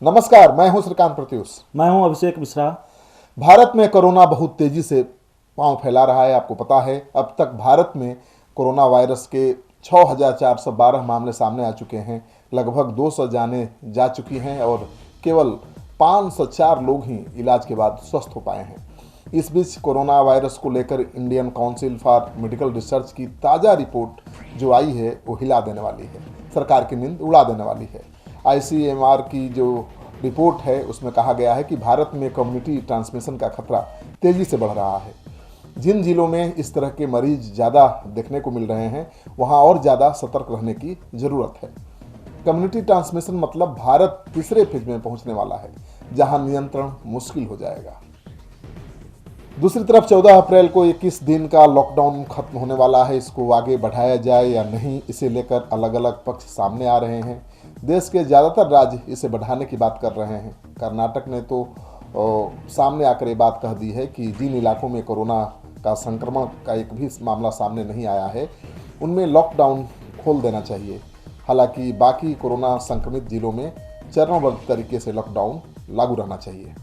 नमस्कार, मैं हूं श्रीकांत प्रत्युष। मैं हूं अभिषेक मिश्रा। भारत में कोरोना बहुत तेजी से पांव फैला रहा है। आपको पता है, अब तक भारत में कोरोना वायरस के 6,412 मामले सामने आ चुके हैं। लगभग 200 जानें जा चुकी हैं और केवल 504 लोग ही इलाज के बाद स्वस्थ हो पाए हैं। इस बीच कोरोना वायरस को लेकर Indian council for medical research की ताज़ा रिपोर्ट जो आई है वो हिला देने वाली है, सरकार की नींद उड़ा देने वाली है। ICMR की जो रिपोर्ट है उसमें कहा गया है कि भारत में कम्युनिटी ट्रांसमिशन का खतरा तेजी से बढ़ रहा है। जिन जिलों में इस तरह के मरीज ज़्यादा देखने को मिल रहे हैं वहाँ और ज़्यादा सतर्क रहने की ज़रूरत है। कम्युनिटी ट्रांसमिशन मतलब भारत तीसरे फेज में पहुँचने वाला है, जहाँ नियंत्रण मुश्किल हो जाएगा। दूसरी तरफ 14 अप्रैल को 21 दिन का लॉकडाउन खत्म होने वाला है। इसको आगे बढ़ाया जाए या नहीं, इसे लेकर अलग अलग पक्ष सामने आ रहे हैं। देश के ज़्यादातर राज्य इसे बढ़ाने की बात कर रहे हैं। कर्नाटक ने तो सामने आकर ये बात कह दी है कि जिन इलाकों में कोरोना का संक्रमण का एक भी मामला सामने नहीं आया है उनमें लॉकडाउन खोल देना चाहिए। हालांकि बाकी कोरोना संक्रमित जिलों में चरणबद्ध तरीके से लॉकडाउन लागू रहना चाहिए।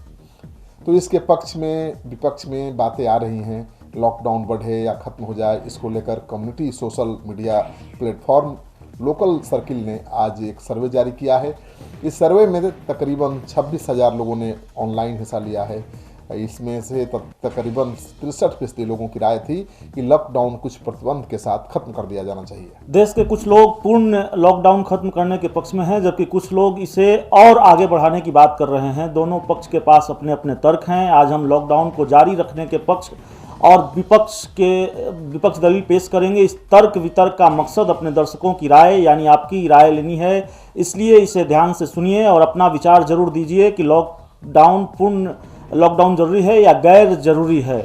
तो इसके पक्ष में विपक्ष में बातें आ रही हैं, लॉकडाउन बढ़े या ख़त्म हो जाए, इसको लेकर community social media platform local circle ने आज एक सर्वे जारी किया है। इस सर्वे में तकरीबन 26,000 लोगों ने ऑनलाइन हिस्सा लिया है। इसमें से तकरीबन 63% लोगों की राय थी कि लॉकडाउन कुछ प्रतिबंध के साथ खत्म कर दिया जाना चाहिए। देश के कुछ लोग पूर्ण लॉकडाउन खत्म करने के पक्ष में हैं, जबकि कुछ लोग इसे और आगे बढ़ाने की बात कर रहे हैं। दोनों पक्ष के पास अपने अपने तर्क हैं। आज हम लॉकडाउन को जारी रखने के पक्ष और विपक्ष दलील पेश करेंगे। इस तर्क वितर्क का मकसद अपने दर्शकों की राय यानी आपकी राय लेनी है, इसलिए इसे ध्यान से सुनिए और अपना विचार जरूर दीजिए कि पूर्ण लॉकडाउन जरूरी है या गैर जरूरी है।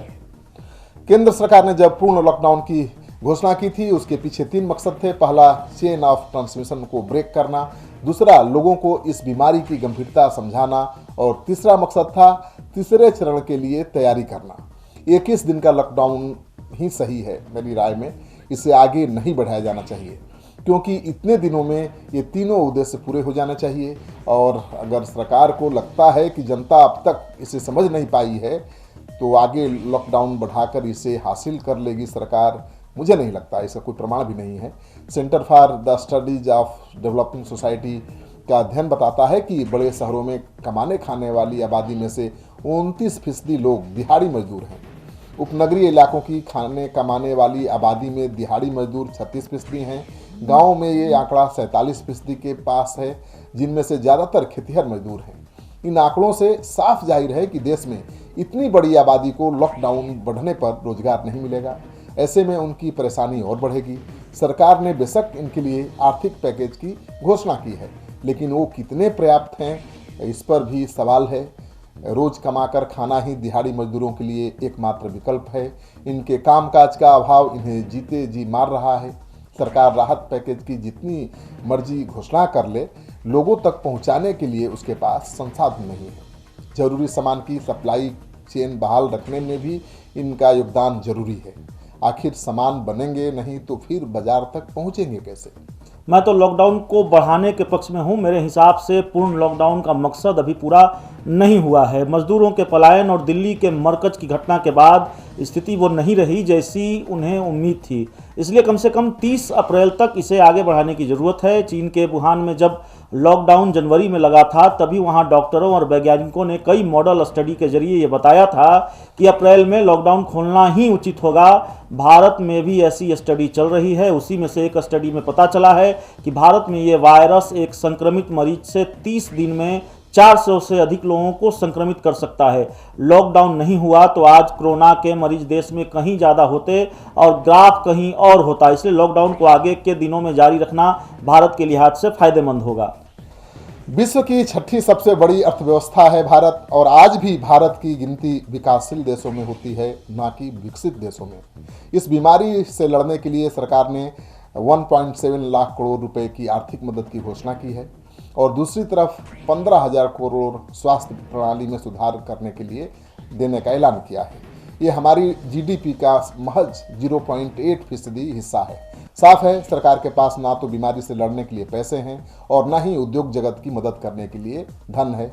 केंद्र सरकार ने जब पूर्ण लॉकडाउन की घोषणा की थी उसके पीछे 3 मकसद थे। पहला, चेन ऑफ ट्रांसमिशन को ब्रेक करना। दूसरा, लोगों को इस बीमारी की गंभीरता समझाना। और तीसरा मकसद था तीसरे चरण के लिए तैयारी करना। 21 दिन का लॉकडाउन ही सही है मेरी राय में। इसे आगे नहीं बढ़ाया जाना चाहिए क्योंकि इतने दिनों में ये तीनों उद्देश्य पूरे हो जाने चाहिए। और अगर सरकार को लगता है कि जनता अब तक इसे समझ नहीं पाई है तो आगे लॉकडाउन बढ़ाकर इसे हासिल कर लेगी सरकार। मुझे नहीं लगता, इसका कोई प्रमाण भी नहीं है। Centre for the studies of developing society का अध्ययन बताता है कि बड़े शहरों में कमाने खाने वाली आबादी में से 29% लोग दिहाड़ी मजदूर हैं। उपनगरीय इलाकों की खाने कमाने वाली आबादी में दिहाड़ी मजदूर 36% हैं। गाँव में ये आंकड़ा 47% के पास है, जिनमें से ज़्यादातर खेतिहर मजदूर हैं। इन आंकड़ों से साफ जाहिर है कि देश में इतनी बड़ी आबादी को लॉकडाउन बढ़ने पर रोजगार नहीं मिलेगा। ऐसे में उनकी परेशानी और बढ़ेगी। सरकार ने बेशक इनके लिए आर्थिक पैकेज की घोषणा की है, लेकिन वो कितने पर्याप्त हैं इस पर भी सवाल है। रोज कमाकर खाना ही दिहाड़ी मजदूरों के लिए एकमात्र विकल्प है। इनके कामकाज का अभाव इन्हें जीते जी मार रहा है। सरकार राहत पैकेज की जितनी मर्जी घोषणा कर ले, लोगों तक पहुंचाने के लिए उसके पास संसाधन नहीं है। जरूरी सामान की सप्लाई चेन बहाल रखने में भी इनका योगदान जरूरी है। आखिर सामान बनेंगे नहीं तो फिर बाजार तक पहुंचेंगे कैसे? मैं तो लॉकडाउन को बढ़ाने के पक्ष में हूं। मेरे हिसाब से पूर्ण लॉकडाउन का मकसद अभी पूरा नहीं हुआ है। मजदूरों के पलायन और दिल्ली के मरकज की घटना के बाद स्थिति वो नहीं रही जैसी उन्हें उम्मीद थी, इसलिए कम से कम 30 अप्रैल तक इसे आगे बढ़ाने की ज़रूरत है। चीन के वुहान में जब लॉकडाउन जनवरी में लगा था तभी वहां डॉक्टरों और वैज्ञानिकों ने कई मॉडल स्टडी के जरिए ये बताया था कि अप्रैल में लॉकडाउन खोलना ही उचित होगा। भारत में भी ऐसी स्टडी चल रही है। उसी में से एक स्टडी में पता चला है कि भारत में ये वायरस एक संक्रमित मरीज से 30 दिन में 400 से अधिक लोगों को संक्रमित कर सकता है। लॉकडाउन नहीं हुआ तो आज कोरोना के मरीज देश में कहीं ज़्यादा होते और ग्राफ कहीं और होता। इसलिए लॉकडाउन को आगे के दिनों में जारी रखना भारत के लिहाज से फायदेमंद होगा। विश्व की 6ठी सबसे बड़ी अर्थव्यवस्था है भारत, और आज भी भारत की गिनती विकासशील देशों में होती है, ना कि विकसित देशों में। इस बीमारी से लड़ने के लिए सरकार ने 1.7 लाख करोड़ रुपए की आर्थिक मदद की घोषणा की है और दूसरी तरफ 15,000 करोड़ स्वास्थ्य प्रणाली में सुधार करने के लिए देने का ऐलान किया है। ये हमारी जीडीपी का महज 0.8% हिस्सा है। साफ है, सरकार के पास ना तो बीमारी से लड़ने के लिए पैसे हैं और ना ही उद्योग जगत की मदद करने के लिए धन है।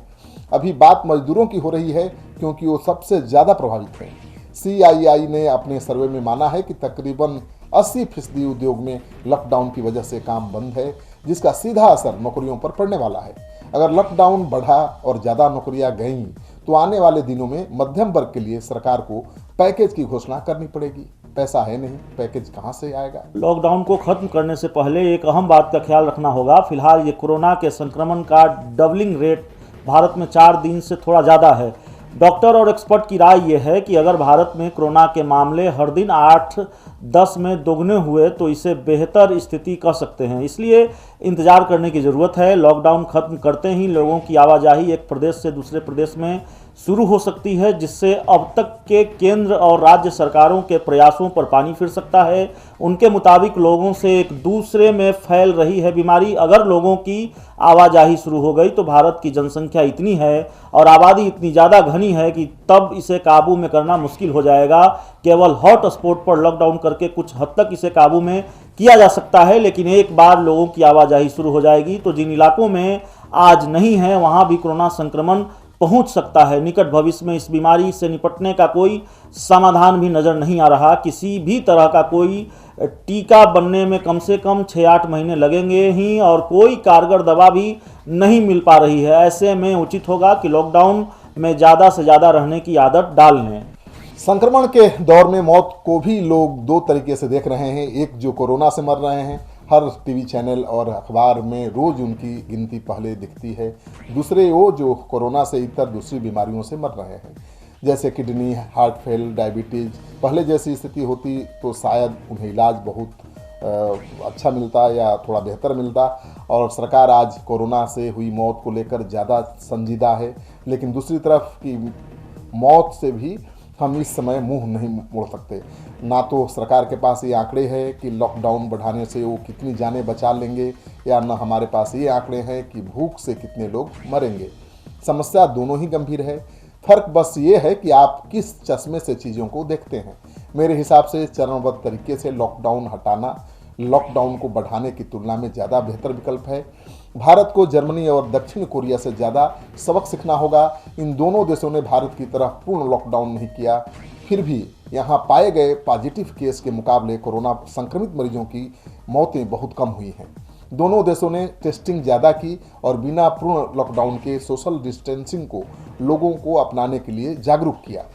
अभी बात मजदूरों की हो रही है क्योंकि वो सबसे ज़्यादा प्रभावित हैं। CII ने अपने सर्वे में माना है कि तकरीबन 80% उद्योग में लॉकडाउन की वजह से काम बंद है, जिसका सीधा असर नौकरियों पर पड़ने वाला है। अगर लॉकडाउन बढ़ा और ज़्यादा नौकरियां गईं तो आने वाले दिनों में मध्यम वर्ग के लिए सरकार को पैकेज की घोषणा करनी पड़ेगी। पैसा है नहीं, पैकेज कहां से आएगा? लॉकडाउन को खत्म करने से पहले एक अहम बात का ख्याल रखना होगा। फिलहाल ये कोरोना के संक्रमण का डबलिंग रेट भारत में 4 दिन से थोड़ा ज़्यादा है। डॉक्टर और एक्सपर्ट की राय यह है कि अगर भारत में कोरोना के मामले हर दिन 8-10 में दोगुने हुए तो इसे बेहतर स्थिति कह सकते हैं। इसलिए इंतजार करने की ज़रूरत है। लॉकडाउन खत्म करते ही लोगों की आवाजाही एक प्रदेश से दूसरे प्रदेश में शुरू हो सकती है, जिससे अब तक के केंद्र और राज्य सरकारों के प्रयासों पर पानी फिर सकता है। उनके मुताबिक लोगों से एक दूसरे में फैल रही है बीमारी। अगर लोगों की आवाजाही शुरू हो गई तो भारत की जनसंख्या इतनी है और आबादी इतनी ज़्यादा घनी है कि तब इसे काबू में करना मुश्किल हो जाएगा। केवल हॉट स्पॉट पर लॉकडाउन करके कुछ हद तक इसे काबू में किया जा सकता है, लेकिन एक बार लोगों की आवाजाही शुरू हो जाएगी तो जिन इलाकों में आज नहीं है वहाँ भी कोरोना संक्रमण पहुंच सकता है। निकट भविष्य में इस बीमारी से निपटने का कोई समाधान भी नज़र नहीं आ रहा। किसी भी तरह का कोई टीका बनने में कम से कम 6-8 महीने लगेंगे ही और कोई कारगर दवा भी नहीं मिल पा रही है। ऐसे में उचित होगा कि लॉकडाउन में ज़्यादा से ज़्यादा रहने की आदत डाल लें। संक्रमण के दौर में मौत को भी लोग दो तरीके से देख रहे हैं। एक जो कोरोना से मर रहे हैं, हर टीवी चैनल और अखबार में रोज उनकी गिनती पहले दिखती है। दूसरे वो जो कोरोना से इतर दूसरी बीमारियों से मर रहे हैं, जैसे किडनी, हार्ट फेल, डायबिटीज़। पहले जैसी स्थिति होती तो शायद उन्हें इलाज बहुत अच्छा मिलता या थोड़ा बेहतर मिलता, और सरकार आज कोरोना से हुई मौत को लेकर ज़्यादा संजीदा है। लेकिन दूसरी तरफ की मौत से भी हम इस समय मुंह नहीं मोड़ सकते। ना तो सरकार के पास ये आंकड़े हैं कि लॉकडाउन बढ़ाने से वो कितनी जानें बचा लेंगे, या ना हमारे पास ये आंकड़े हैं कि भूख से कितने लोग मरेंगे। समस्या दोनों ही गंभीर है। फर्क बस ये है कि आप किस चश्मे से चीज़ों को देखते हैं। मेरे हिसाब से चरणबद्ध तरीके से लॉकडाउन हटाना लॉकडाउन को बढ़ाने की तुलना में ज़्यादा बेहतर विकल्प है। भारत को जर्मनी और दक्षिण कोरिया से ज़्यादा सबक सीखना होगा। इन दोनों देशों ने भारत की तरह पूर्ण लॉकडाउन नहीं किया, फिर भी यहाँ पाए गए पॉजिटिव केस के मुकाबले कोरोना संक्रमित मरीजों की मौतें बहुत कम हुई हैं। दोनों देशों ने टेस्टिंग ज़्यादा की और बिना पूर्ण लॉकडाउन के सोशल डिस्टेंसिंग को लोगों को अपनाने के लिए जागरूक किया।